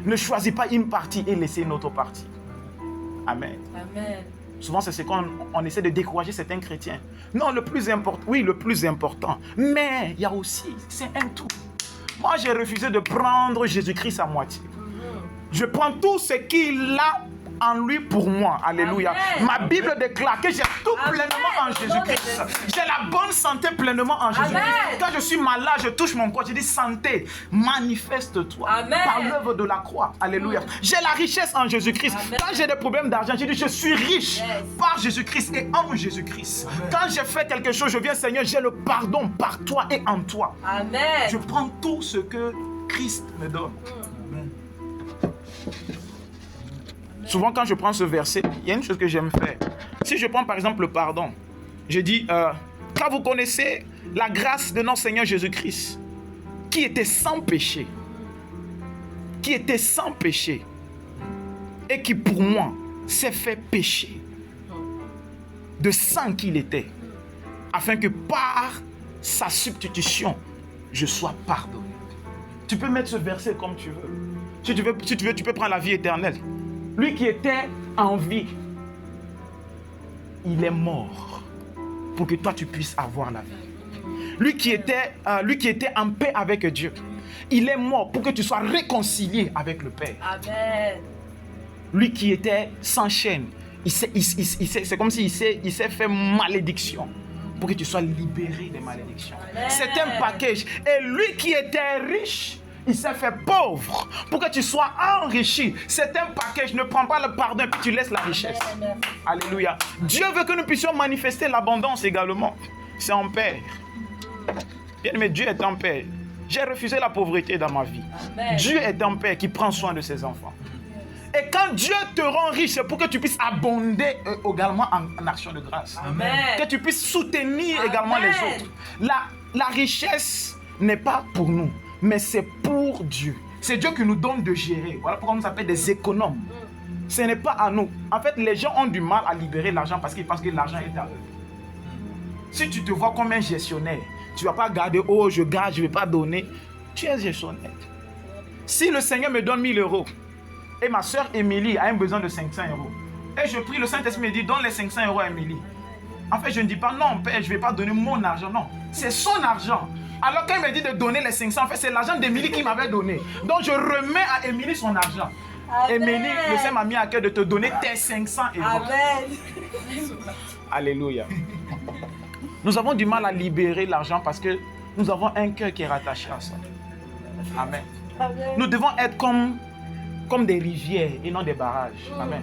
Ne choisis pas une partie et laissez une autre partie. Amen. Amen. Souvent, c'est ce qu'on essaie de décourager certains chrétiens. Non, le plus important, oui, le plus important. Mais il y a aussi, c'est un tout. Moi, j'ai refusé de prendre Jésus-Christ à moitié. Je prends tout ce qu'il a en lui pour moi. Alléluia. Amen. Ma Bible déclare que j'ai tout pleinement en Jésus-Christ. J'ai la bonne santé pleinement en Jésus-Christ. Quand je suis malade, je touche mon corps. Je dis santé, manifeste-toi par l'œuvre de la croix. Alléluia. J'ai la richesse en Jésus-Christ. Quand j'ai des problèmes d'argent, je dis je suis riche par Jésus-Christ et en Jésus-Christ. Quand j'ai fait quelque chose, je viens Seigneur, j'ai le pardon par toi et en toi. Amen. Je prends tout ce que Christ me donne. Souvent, quand je prends ce verset, il y a une chose que j'aime faire. Si je prends par exemple le pardon, je dis, quand vous connaissez la grâce de notre Seigneur Jésus-Christ, qui était sans péché, et qui pour moi s'est fait pécher de sang qu'il était, afin que par sa substitution, je sois pardonné. Tu peux mettre ce verset comme tu veux. Si tu veux, tu peux prendre la vie éternelle. Lui qui était en vie, il est mort pour que toi tu puisses avoir la vie. Lui qui était en paix avec Dieu, il est mort pour que tu sois réconcilié avec le Père. Amen. Lui qui était sans chaîne, c'est comme s'il s'est fait malédiction pour que tu sois libéré des malédictions. Amen. C'est un package. Et lui qui était riche, il s'est fait pauvre pour que tu sois enrichi. C'est un package. Ne prends pas le pardon et puis tu laisses la richesse. Amen. Alléluia. Dieu veut que nous puissions manifester l'abondance également. C'est en paix. Bien aimé, Dieu est en paix. J'ai refusé la pauvreté dans ma vie. Amen. Dieu est en paix qui prend soin de ses enfants. Et quand Dieu te rend riche, c'est pour que tu puisses abonder également en action de grâce. Amen. Que tu puisses soutenir également les autres. La richesse n'est pas pour nous, mais c'est pour Dieu. C'est Dieu qui nous donne de gérer. Voilà pourquoi on nous appelle des économes. Ce n'est pas à nous. En fait, les gens ont du mal à libérer l'argent parce qu'ils pensent que l'argent est à eux. Si tu te vois comme un gestionnaire, tu ne vas pas garder, oh je garde, je ne vais pas donner. Tu es gestionnaire. Si le Seigneur me donne 1000 euros et ma soeur Émilie a un besoin de 500 euros, et je prie, le Saint-Esprit me dit, donne les 500 euros à Émilie. En fait, je ne dis pas, non, Père, je ne vais pas donner mon argent. Non, c'est son argent. Alors quand il me dit de donner les 500, en fait, c'est l'argent d'Émilie qu'il m'avait donné. Donc, je remets à Émilie son argent. Émilie, le Seigneur m'a mis à cœur de te donner tes 500 euros. Amen. Alléluia. Nous avons du mal à libérer l'argent parce que nous avons un cœur qui est rattaché à ça. Amen. Amen. Nous devons être comme des rivières et non des barrages. Amen.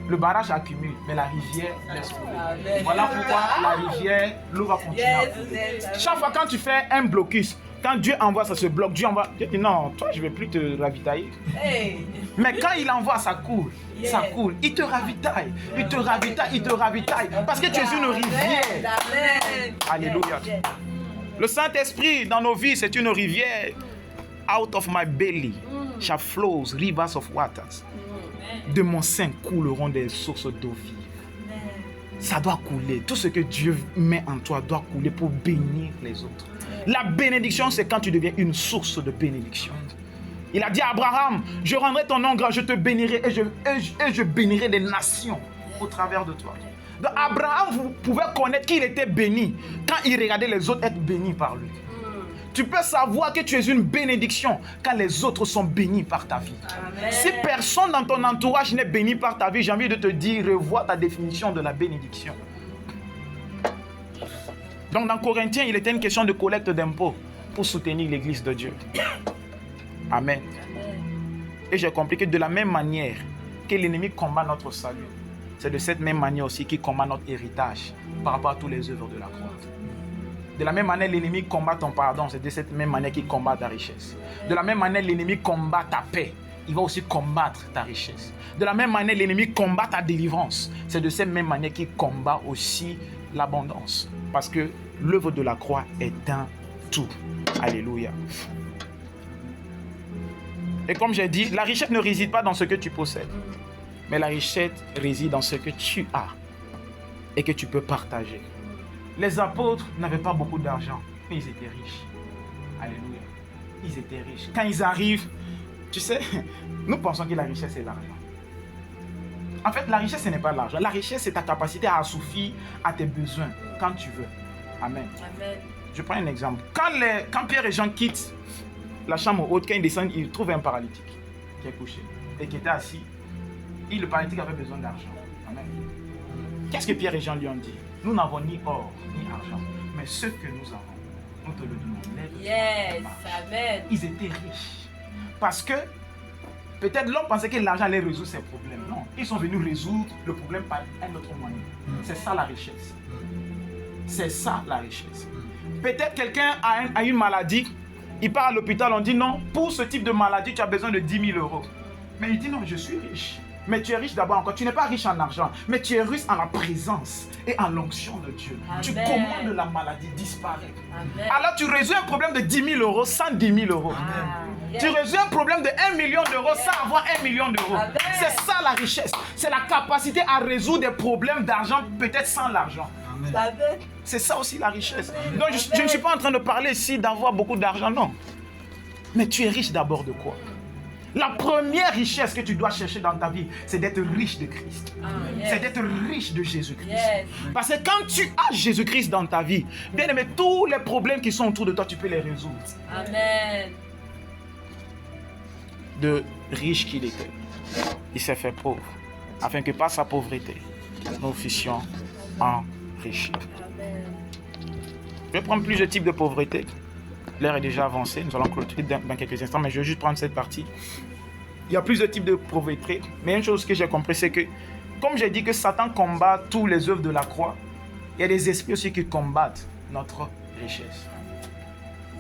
Le barrage accumule, mais la rivière laisse couler. Voilà pourquoi la rivière, l'eau va continuer à couler. Chaque fois quand tu fais un blocus, quand Dieu envoie, ça se bloque. Dieu envoie, Dieu dit non, toi je ne vais plus te ravitailler. Mais quand il envoie, ça coule. Ça coule. Il te ravitaille. Il te ravitaille. Il te ravitaille. Parce que tu es une rivière. Alléluia. Le Saint-Esprit dans nos vies, c'est une rivière. Out of my belly shall flows rivers of waters. De mon sein couleront des sources d'eau vive. Ça doit couler. Tout ce que Dieu met en toi doit couler pour bénir les autres. La bénédiction, c'est quand tu deviens une source de bénédiction. Il a dit à Abraham, je rendrai ton nom grand, je te bénirai et je bénirai des nations au travers de toi. Donc Abraham, vous pouvez connaître qu'il était béni quand il regardait les autres être bénis par lui. Tu peux savoir que tu es une bénédiction quand les autres sont bénis par ta vie. Amen. Si personne dans ton entourage n'est béni par ta vie, j'ai envie de te dire, revois ta définition de la bénédiction. Donc dans Corinthiens, il était une question de collecte d'impôts pour soutenir l'église de Dieu. Amen. Et j'ai compris que de la même manière que l'ennemi combat notre salut, c'est de cette même manière aussi qu'il combat notre héritage par rapport à toutes les œuvres de la croix. De la même manière, l'ennemi combat ton pardon, c'est de cette même manière qu'il combat ta richesse. De la même manière, l'ennemi combat ta paix, il va aussi combattre ta richesse. De la même manière, l'ennemi combat ta délivrance, c'est de cette même manière qu'il combat aussi l'abondance. Parce que l'œuvre de la croix est un tout. Alléluia. Et comme j'ai dit, la richesse ne réside pas dans ce que tu possèdes, mais la richesse réside dans ce que tu as et que tu peux partager. Les apôtres n'avaient pas beaucoup d'argent, mais ils étaient riches. Alléluia. Ils étaient riches. Quand ils arrivent, tu sais, nous pensons que la richesse, c'est l'argent. En fait, la richesse, ce n'est pas l'argent. La richesse, c'est ta capacité à assouvir à tes besoins quand tu veux. Amen. Amen. Je prends un exemple. Quand Pierre et Jean quittent la chambre haute, quand ils descendent, ils trouvent un paralytique qui est couché et qui était assis. Et le paralytique avait besoin d'argent. Amen. Qu'est-ce que Pierre et Jean lui ont dit? Nous n'avons ni or, ni argent, mais ce que nous avons, nous te le donnons. Yes, amen. Ils étaient riches. Parce que, peut-être l'homme pensait que l'argent allait résoudre ses problèmes. Non, ils sont venus résoudre le problème par un autre moyen. C'est ça la richesse. C'est ça la richesse. Peut-être quelqu'un a une maladie, il part à l'hôpital, on dit non, pour ce type de maladie, tu as besoin de 10 000 euros. Mais il dit non, je suis riche. Mais tu es riche d'abord encore. Tu n'es pas riche en argent, mais tu es riche en la présence et en l'onction de Dieu. Amen. Tu commandes la maladie disparaît. Amen. Alors tu résous un problème de 10 000 euros sans 10 000 euros. Amen. Tu résous un problème de 1 million d'euros sans avoir 1 million d'euros. C'est ça la richesse. C'est la capacité à résoudre des problèmes d'argent peut-être sans l'argent. C'est ça aussi la richesse. Donc je ne suis pas en train de parler ici d'avoir beaucoup d'argent, non. Mais tu es riche d'abord de quoi? La première richesse que tu dois chercher dans ta vie, c'est d'être riche de Christ. Yes. C'est d'être riche de Jésus-Christ. Yes. Parce que quand tu as Jésus-Christ dans ta vie, bien aimé, tous les problèmes qui sont autour de toi, tu peux les résoudre. Amen. De riche qu'il était, il s'est fait pauvre, afin que par sa pauvreté, nous fussions enrichis. Je vais prendre plusieurs types de pauvreté. L'heure est déjà avancée, nous allons clôturer dans quelques instants, mais je vais juste prendre cette partie. Il y a plusieurs types de pauvreté, mais une chose que j'ai compris, c'est que, comme j'ai dit que Satan combat tous les œuvres de la croix, il y a des esprits aussi qui combattent notre richesse.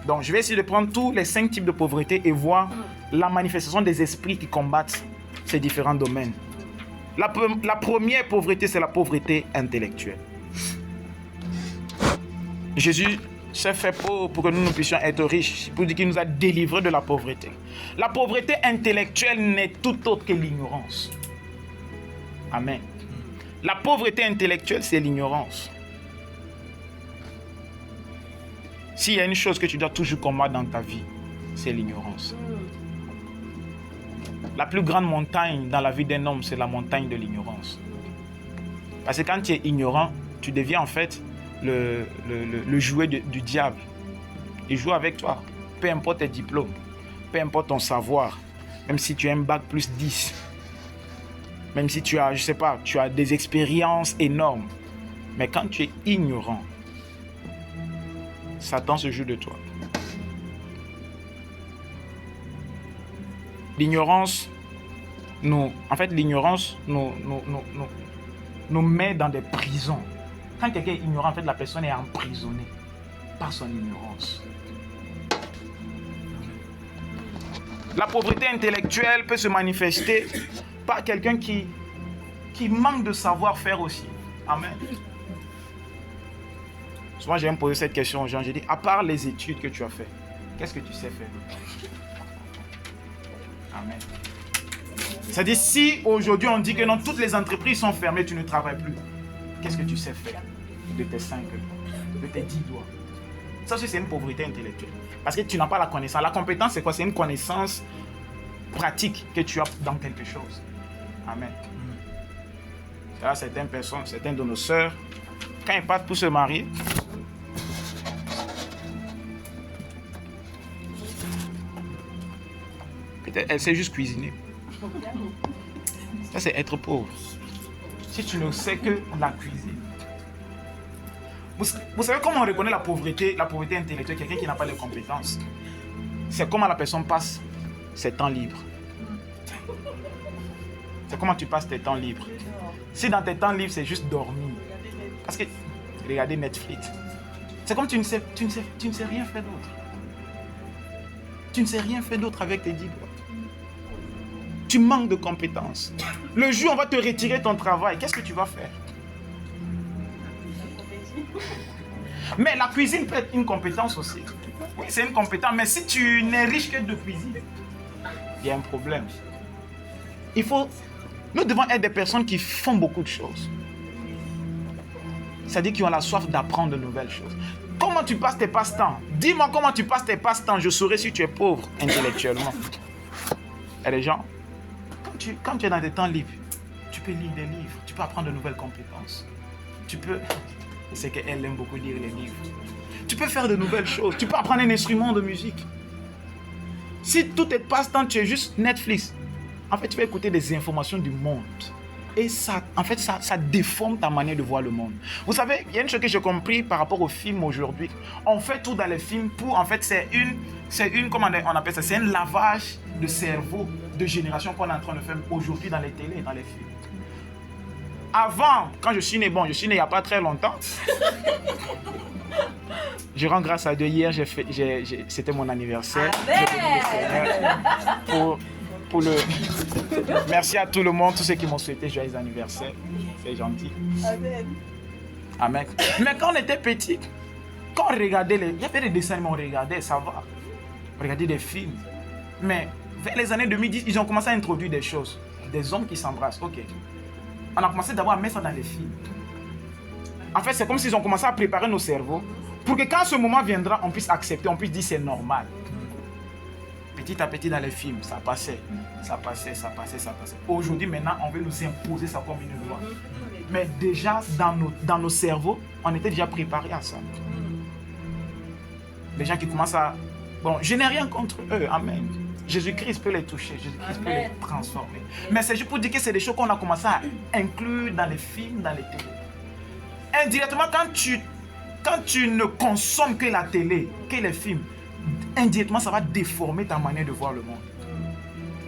Donc, je vais essayer de prendre tous les 5 types de pauvreté et voir la manifestation des esprits qui combattent ces différents domaines. La première pauvreté, c'est la pauvreté intellectuelle. Jésus s'est fait pauvre pour que nous puissions être riches, pour dire qu'il nous a délivrés de la pauvreté. La pauvreté intellectuelle n'est tout autre que l'ignorance. Amen. La pauvreté intellectuelle, c'est l'ignorance. S'il y a une chose que tu dois toujours combattre dans ta vie, c'est l'ignorance. La plus grande montagne dans la vie d'un homme, c'est la montagne de l'ignorance. Parce que quand tu es ignorant, tu deviens en fait le jouet du diable. Il joue avec toi. Peu importe tes diplômes, peu importe ton savoir, même si tu as un bac plus 10, même si tu as, je sais pas, tu as des expériences énormes. Mais quand tu es ignorant, Satan se joue de toi. L'ignorance en fait, l'ignorance nous met dans des prisons. Quand quelqu'un est ignorant, en fait, la personne est emprisonnée par son ignorance. La pauvreté intellectuelle peut se manifester par quelqu'un qui manque de savoir-faire aussi. Amen. Souvent, j'aime poser cette question aux gens. Je dis, à part les études que tu as faites, qu'est-ce que tu sais faire? Amen. C'est-à-dire, si aujourd'hui on dit que non, toutes les entreprises sont fermées, tu ne travailles plus, qu'est-ce que tu sais faire de tes 5 doigts, de tes 10 doigts? Ça aussi, c'est une pauvreté intellectuelle. Parce que tu n'as pas la connaissance. La compétence, c'est quoi? C'est une connaissance pratique que tu as dans quelque chose. Amen. Là, certaines personnes, certaines de nos sœurs, quand elles partent pour se marier, peut-être elle sait juste cuisiner. Ça, c'est être pauvre. Si tu ne sais que la cuisine. Vous savez comment on reconnaît la pauvreté intellectuelle, quelqu'un qui n'a pas les compétences? C'est comment la personne passe ses temps libres. C'est comment tu passes tes temps libres. Si dans tes temps libres, c'est juste dormir. Parce que regarder Netflix. C'est comme tu ne sais rien faire d'autre. Tu ne sais rien faire d'autre avec tes 10 doigts. Tu manques de compétences. Le jour où on va te retirer ton travail, qu'est-ce que tu vas faire? Mais la cuisine peut être une compétence aussi. Oui, c'est une compétence. Mais si tu n'es riche que de cuisine, il y a un problème. Nous devons être des personnes qui font beaucoup de choses. C'est-à-dire qui ont la soif d'apprendre de nouvelles choses. Comment tu passes tes passe-temps? Dis-moi comment tu passes tes passe-temps. Je saurai si tu es pauvre intellectuellement. Et les gens, quand tu es dans tes temps libres, tu peux lire des livres, tu peux apprendre de nouvelles compétences. Tu peux... C'est qu'elle aime beaucoup lire les livres. Tu peux faire de nouvelles choses. Tu peux apprendre un instrument de musique. Si tout tes passe-temps, tu es juste Netflix, en fait, tu vas écouter des informations du monde. Et ça, en fait, ça déforme ta manière de voir le monde. Vous savez, il y a une chose que j'ai compris par rapport aux films aujourd'hui. On fait tout dans les films pour, en fait, c'est une, comment on appelle ça, c'est un lavage de cerveau de génération qu'on est en train de faire aujourd'hui dans les télés, dans les films. Avant, quand je suis né il n'y a pas très longtemps. Je rends grâce à Dieu. Hier, c'était mon anniversaire. Pour le... Merci à tout le monde, tous ceux qui m'ont souhaité joyeux anniversaire. C'est gentil. Amen. Amen. Mais quand on était petit, quand on regardait il y avait des dessins animés, on regardait, ça va. On regardait des films. Mais vers les années 2010, ils ont commencé à introduire des choses. Des hommes qui s'embrassent. Ok. On a commencé d'abord à mettre ça dans les films. En fait, c'est comme s'ils ont commencé à préparer nos cerveaux pour que quand ce moment viendra, on puisse accepter, on puisse dire c'est normal. Petit à petit dans les films, ça passait. Aujourd'hui, maintenant, on veut nous imposer ça comme une loi. Mais déjà, dans nos cerveaux, on était déjà préparés à ça. Les gens qui commencent à... Bon, je n'ai rien contre eux, amen. Jésus-Christ peut les toucher, Jésus-Christ peut les transformer. Mais c'est juste pour dire que c'est des choses qu'on a commencé à inclure dans les films, dans les télés. Indirectement, quand tu ne consommes que la télé, que les films, indirectement, ça va déformer ta manière de voir le monde.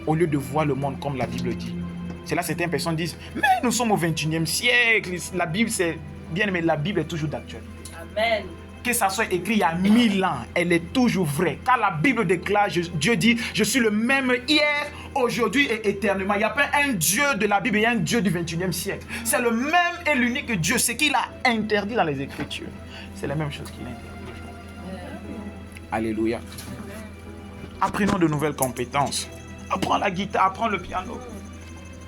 Au lieu de voir le monde comme la Bible dit. C'est là que certaines personnes disent, mais nous sommes au 21e siècle, la Bible c'est bien, mais la Bible est toujours d'actualité. Amen. Que ça soit écrit il y a 1000 ans, elle est toujours vraie. Car la Bible déclare, Dieu dit, je suis le même hier, aujourd'hui et éternellement. Il n'y a pas un Dieu de la Bible, il y a un Dieu du 21e siècle. C'est le même et l'unique Dieu. Ce qu'il a interdit dans les Écritures, c'est la même chose qu'il a interdit. Alléluia. Apprenons de nouvelles compétences. Apprends la guitare, apprends le piano.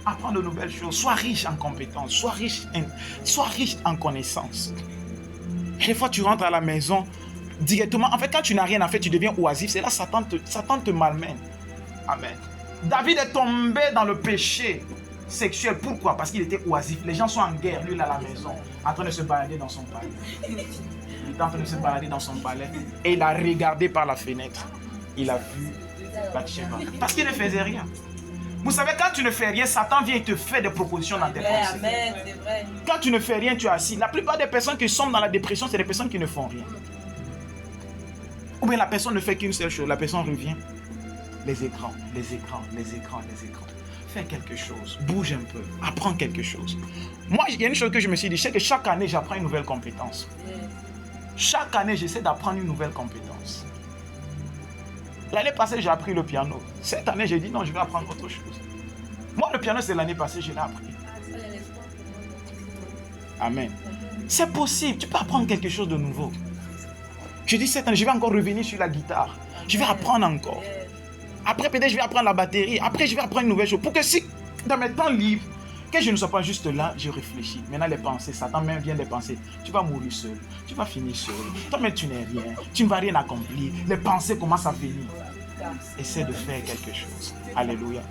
Apprends de nouvelles choses. Sois riche en compétences, sois riche en connaissances. Des fois, tu rentres à la maison directement. En fait, quand tu n'as rien à faire, tu deviens oisif. C'est là que Satan te malmène. Amen. David est tombé dans le péché sexuel. Pourquoi? Parce qu'il était oisif. Les gens sont en guerre. Lui, il est à la maison, en train de se balader dans son palais. Il est en train de se balader dans son palais. Et il a regardé par la fenêtre. Il a vu Bathsheba. Parce qu'il ne faisait rien. Vous savez, quand tu ne fais rien, Satan vient et te fait des propositions dans tes pensées. Amen, c'est vrai. Quand tu ne fais rien, tu es assis. La plupart des personnes qui sont dans la dépression, c'est des personnes qui ne font rien. Ou bien la personne ne fait qu'une seule chose. La personne revient. Les écrans. fais quelque chose, bouge un peu, apprends quelque chose. Moi, il y a une chose que je me suis dit, c'est que chaque année, j'apprends une nouvelle compétence. Chaque année, j'essaie d'apprendre une nouvelle compétence. L'année passée, j'ai appris le piano. Cette année, j'ai dit non, je vais apprendre autre chose. Moi, le piano, c'est l'année passée, je l'ai appris. Amen. C'est possible, tu peux apprendre quelque chose de nouveau. Je dis cette année, je vais encore revenir sur la guitare. Je vais apprendre encore. Après, peut-être, je vais apprendre la batterie. Après, je vais apprendre une nouvelle chose. Pour que si, dans mes temps libres, que je ne sois pas juste là, je réfléchis. Maintenant, les pensées, Satan même vient les penser. Tu vas mourir seul. Tu vas finir seul. Toi-même, tu n'es rien. Tu ne vas rien accomplir. Les pensées commencent à venir. Essaie de faire quelque chose. Alléluia.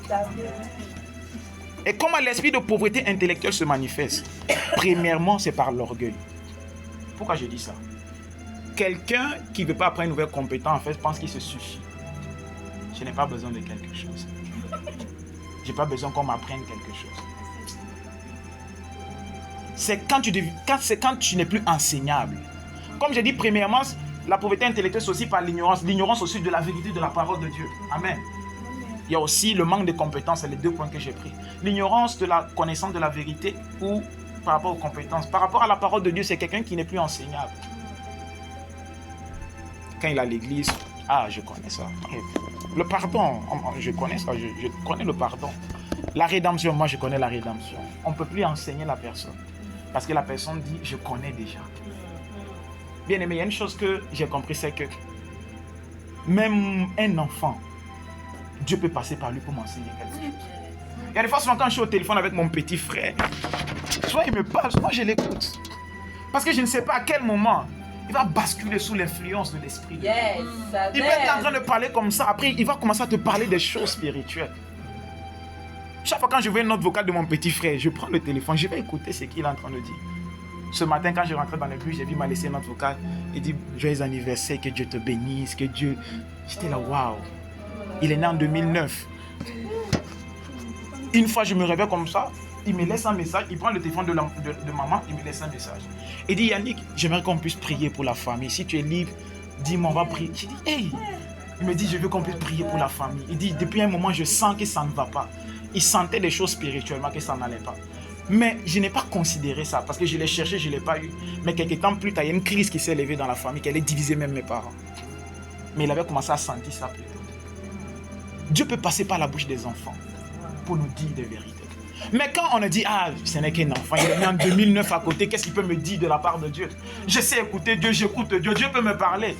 Et comment l'esprit de pauvreté intellectuelle se manifeste? Premièrement, c'est par l'orgueil. Pourquoi je dis ça? Quelqu'un qui ne veut pas apprendre une nouvelle compétence, en fait, pense qu'il se suffit. Je n'ai pas besoin de quelque chose. Je n'ai pas besoin qu'on m'apprenne quelque chose. C'est quand tu n'es plus enseignable. Comme j'ai dit, premièrement, la pauvreté intellectuelle, c'est aussi par l'ignorance. L'ignorance aussi de la vérité de la parole de Dieu. Amen. Il y a aussi le manque de compétences, c'est les deux points que j'ai pris. L'ignorance de la connaissance de la vérité ou par rapport aux compétences. Par rapport à la parole de Dieu, c'est quelqu'un qui n'est plus enseignable. Quand il est à l'église, je connais ça. Le pardon, je connais ça, je connais le pardon. La rédemption, moi je connais la rédemption. On ne peut plus enseigner la personne. Parce que la personne dit, je connais déjà. Bien aimé, il y a une chose que j'ai compris, c'est que même un enfant, Dieu peut passer par lui pour m'enseigner quelque chose. Il y a des fois, souvent quand je suis au téléphone avec mon petit frère, soit il me parle, soit je l'écoute. Parce que je ne sais pas à quel moment il va basculer sous l'influence de l'esprit de Dieu. Il peut être en train de parler comme ça, après il va commencer à te parler des choses spirituelles. Chaque fois quand je vois une note vocale de mon petit frère, je prends le téléphone, je vais écouter ce qu'il est en train de dire. Ce matin, quand je rentrais dans le bus, j'ai vu m'a laissé une note vocale. Il dit, joyeux anniversaire, que Dieu te bénisse, que Dieu... J'étais là, waouh. Il est né en 2009. Une fois, je me réveille comme ça, il me laisse un message, il prend le téléphone de maman, il me laisse un message. Il dit, Yannick, j'aimerais qu'on puisse prier pour la famille. Si tu es libre, dis-moi, on va prier. Je dis, hey! Il me dit, je veux qu'on puisse prier pour la famille. Il dit, depuis un moment, je sens que ça ne va pas. Il sentait des choses spirituellement, que ça n'allait pas. Mais je n'ai pas considéré ça, parce que je l'ai cherché, je ne l'ai pas eu. Mais quelques temps plus tard, il y a une crise qui s'est levée dans la famille, qui allait diviser même mes parents. Mais il avait commencé à sentir ça plus tôt. Dieu peut passer par la bouche des enfants pour nous dire des vérités. Mais quand on a dit, ce n'est qu'un enfant, il est né en 2009 à côté, qu'est-ce qu'il peut me dire de la part de Dieu? Je sais écouter Dieu, j'écoute Dieu, Dieu peut me parler.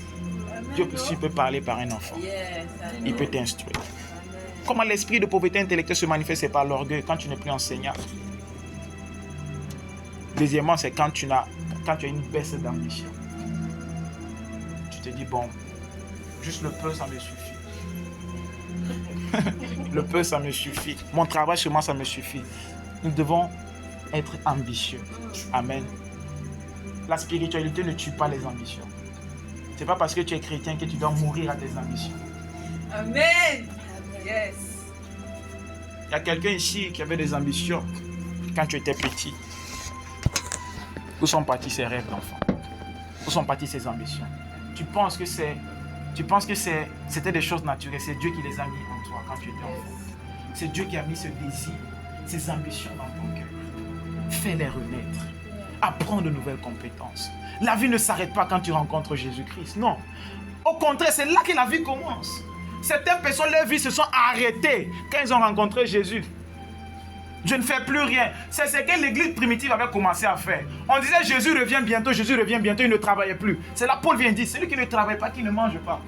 Dieu peut parler par un enfant. Il peut t'instruire. Comment l'esprit de pauvreté intellectuelle se manifeste? C'est par l'orgueil, quand tu n'es plus enseignable. Deuxièmement, c'est quand tu as une baisse d'ambition. Tu te dis, bon, juste le peu, ça me suffit. Le peu, ça me suffit. Mon travail sur moi, ça me suffit. Nous devons être ambitieux. Amen. La spiritualité ne tue pas les ambitions. Ce n'est pas parce que tu es chrétien que tu dois mourir à tes ambitions. Amen. Yes. Il y a quelqu'un ici qui avait des ambitions quand tu étais petit. Où sont partis ses rêves d'enfant? Où sont partis ses ambitions? Tu penses que c'était des choses naturelles. C'est Dieu qui les a mis en toi quand tu étais enfant. C'est Dieu qui a mis ce désir, ces ambitions dans ton cœur. Fais-les renaître. Apprends de nouvelles compétences. La vie ne s'arrête pas quand tu rencontres Jésus-Christ. Non. Au contraire, c'est là que la vie commence. Certaines personnes, leur vie se sont arrêtées quand ils ont rencontré Jésus. Je ne fais plus rien. C'est ce que l'église primitive avait commencé à faire. On disait Jésus revient bientôt, il ne travaillait plus. C'est là Paul vient dire, celui qui ne travaille pas, qui ne mange pas.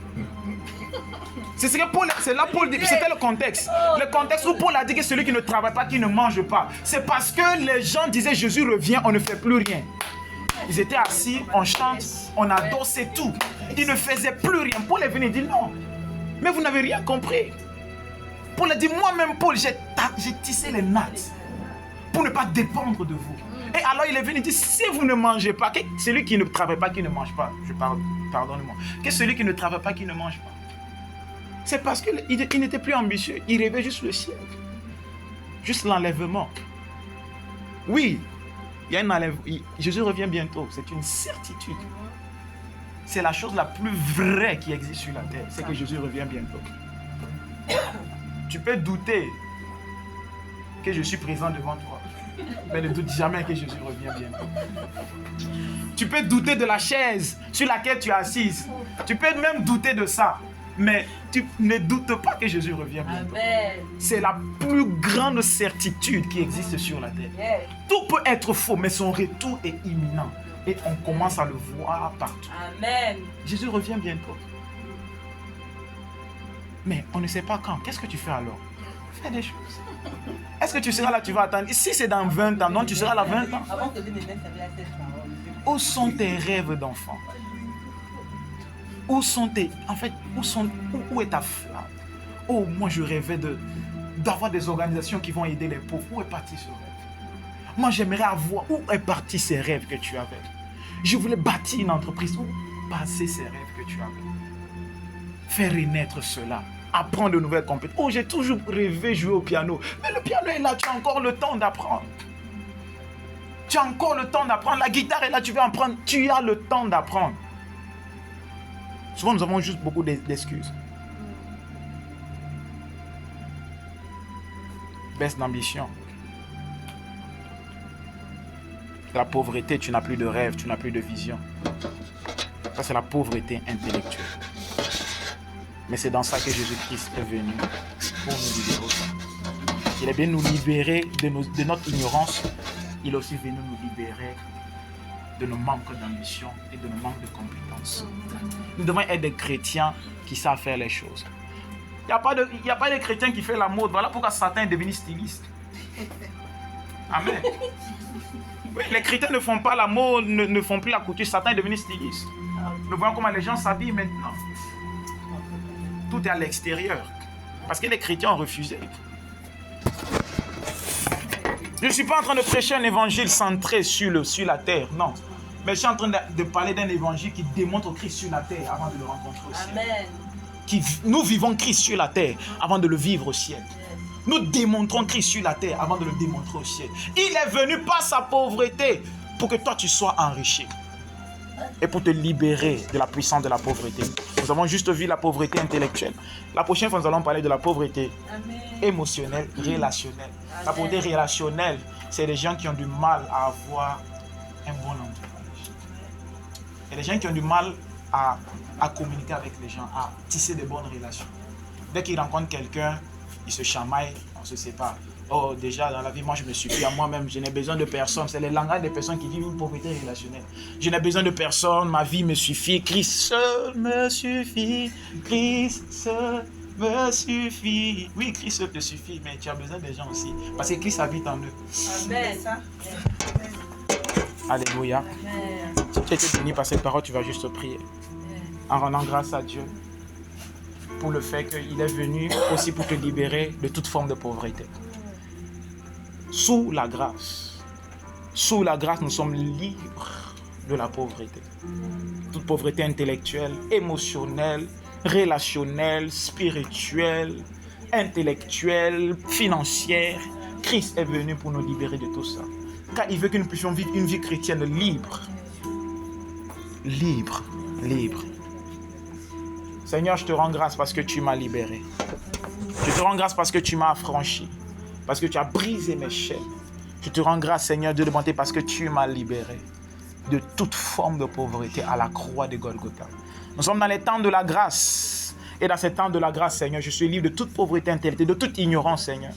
C'est ce que Paul dit, c'était le contexte. Le contexte où Paul a dit que celui qui ne travaille pas, qui ne mange pas. C'est parce que les gens disaient Jésus revient, on ne fait plus rien. Ils étaient assis, on chante, on adore, c'est tout. Ils ne faisaient plus rien. Paul est venu dire non. Mais vous n'avez rien compris. Paul a dit, moi-même, Paul, j'ai tissé les nattes pour ne pas dépendre de vous. Et alors, il est venu dire, si vous ne mangez pas, que celui qui ne travaille pas, qui ne mange pas, pardonnez-moi, que celui qui ne travaille pas, qui ne mange pas. C'est parce qu'il n'était plus ambitieux, il rêvait juste le ciel, juste l'enlèvement. Oui, il y a un enlèvement, Jésus revient bientôt, c'est une certitude. C'est la chose la plus vraie qui existe sur la terre, c'est que Jésus revient bientôt. Tu peux douter, que je suis présent devant toi. Mais ne doute jamais que Jésus revient bientôt. Tu peux douter de la chaise sur laquelle tu es assise. Tu peux même douter de ça. Mais tu ne doutes pas que Jésus revient bientôt. Amen. C'est la plus grande certitude qui existe sur la terre. Yes. Tout peut être faux, mais son retour est imminent. Et on commence à le voir partout. Amen. Jésus revient bientôt. Mais on ne sait pas quand. Qu'est-ce que tu fais alors? Fais des choses. Est-ce que tu seras là, tu vas attendre? Si c'est dans 20 ans, non, tu seras là 20 ans. Avant que Dieu ne vienne, ça veut dire parole. Où sont tes rêves d'enfant? Où sont tes... En fait, où est ta flamme? Oh, moi je rêvais d'avoir des organisations qui vont aider les pauvres. Où est parti ce rêve? Moi j'aimerais avoir... Où est parti ces rêves que tu avais? Je voulais bâtir une entreprise. Où passer ces rêves que tu avais? Faire renaître cela. Apprendre de nouvelles compétences. Oh, j'ai toujours rêvé jouer au piano. Mais le piano est là, tu as encore le temps d'apprendre. Tu as encore le temps d'apprendre. La guitare est là, tu veux en prendre. Tu as le temps d'apprendre. Souvent, nous avons juste beaucoup d'excuses. Baisse d'ambition. La pauvreté, tu n'as plus de rêve, tu n'as plus de vision. Ça, c'est la pauvreté intellectuelle. Mais c'est dans ça que Jésus-Christ est venu pour nous libérer aussi. Il est venu nous libérer de notre ignorance. Il est aussi venu nous libérer de nos manques d'ambition et de nos manques de compétences. Nous devons être des chrétiens qui savent faire les choses. Il n'y a pas de chrétien qui fait la mode. Voilà pourquoi Satan est devenu styliste. Amen. Oui, les chrétiens ne font pas la mode, ne font plus la couture. Satan est devenu styliste. Nous voyons comment les gens s'habillent maintenant. Tout est à l'extérieur. Parce que les chrétiens ont refusé. Je ne suis pas en train de prêcher un évangile centré sur la terre, non. Mais je suis en train de parler d'un évangile qui démontre Christ sur la terre avant de le rencontrer au ciel. Amen. Nous vivons Christ sur la terre avant de le vivre au ciel. Nous démontrons Christ sur la terre avant de le démontrer au ciel. Il est venu par sa pauvreté pour que toi tu sois enrichi. Et pour te libérer de la puissance de la pauvreté. Nous avons juste vu la pauvreté intellectuelle. La prochaine fois, nous allons parler de la pauvreté émotionnelle, relationnelle. Amen. La pauvreté relationnelle, c'est des gens qui ont du mal à avoir un bon entourage. Il y a des gens qui ont du mal à communiquer avec les gens, à tisser de bonnes relations. Dès qu'ils rencontrent quelqu'un, ils se chamaillent, on se sépare. Oh, déjà dans la vie, moi je me suffis à moi-même, je n'ai besoin de personne. C'est le langage des personnes qui vivent une pauvreté relationnelle. Je n'ai besoin de personne, ma vie me suffit. Christ seul me suffit. Christ seul me suffit. Oui, Christ seul te suffit, mais tu as besoin des gens aussi. Parce que Christ habite en eux. Amen. Alléluia. Amen. Si tu étais béni par cette parole, tu vas juste prier. En rendant grâce à Dieu pour le fait qu'il est venu aussi pour te libérer de toute forme de pauvreté. Sous la grâce, nous sommes libres de la pauvreté. Toute pauvreté intellectuelle, émotionnelle, relationnelle, spirituelle, intellectuelle, financière. Christ est venu pour nous libérer de tout ça. Car il veut que nous puissions vivre une vie chrétienne libre. Libre, libre. Seigneur, je te rends grâce parce que tu m'as libéré. Je te rends grâce parce que tu m'as affranchi. Parce que tu as brisé mes chaînes. Je te rends grâce, Seigneur Dieu de bonté, parce que tu m'as libéré de toute forme de pauvreté à la croix de Golgotha. Nous sommes dans les temps de la grâce. Et dans ces temps de la grâce, Seigneur, je suis libre de toute pauvreté intellectuelle, de toute ignorance, Seigneur.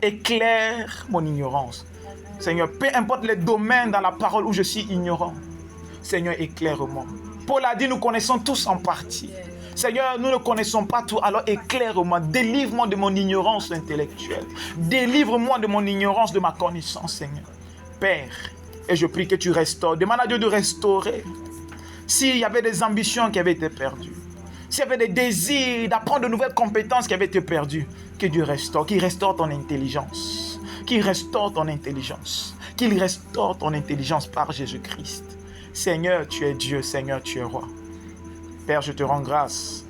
Éclaire mon ignorance. Seigneur, peu importe les domaines dans la parole où je suis ignorant. Seigneur, éclaire-moi. Paul a dit, nous connaissons tous en partie. Seigneur, nous ne connaissons pas tout, alors éclaire-moi, délivre-moi de mon ignorance intellectuelle. Délivre-moi de mon ignorance, de ma connaissance, Seigneur. Père, et je prie que tu restaures. Demande à Dieu de restaurer. S'il y avait des ambitions qui avaient été perdues, s'il y avait des désirs d'apprendre de nouvelles compétences qui avaient été perdues, que Dieu restaure, qu'il restaure ton intelligence. Qu'il restaure ton intelligence. Qu'il restaure ton intelligence par Jésus-Christ. Seigneur, tu es Dieu. Seigneur, tu es roi. Père, je te rends grâce.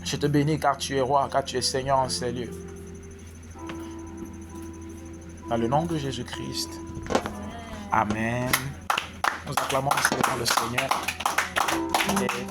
Je te bénis car tu es roi, car tu es Seigneur en ces lieux. Dans le nom de Jésus-Christ. Amen. Nous acclamons le Seigneur. Et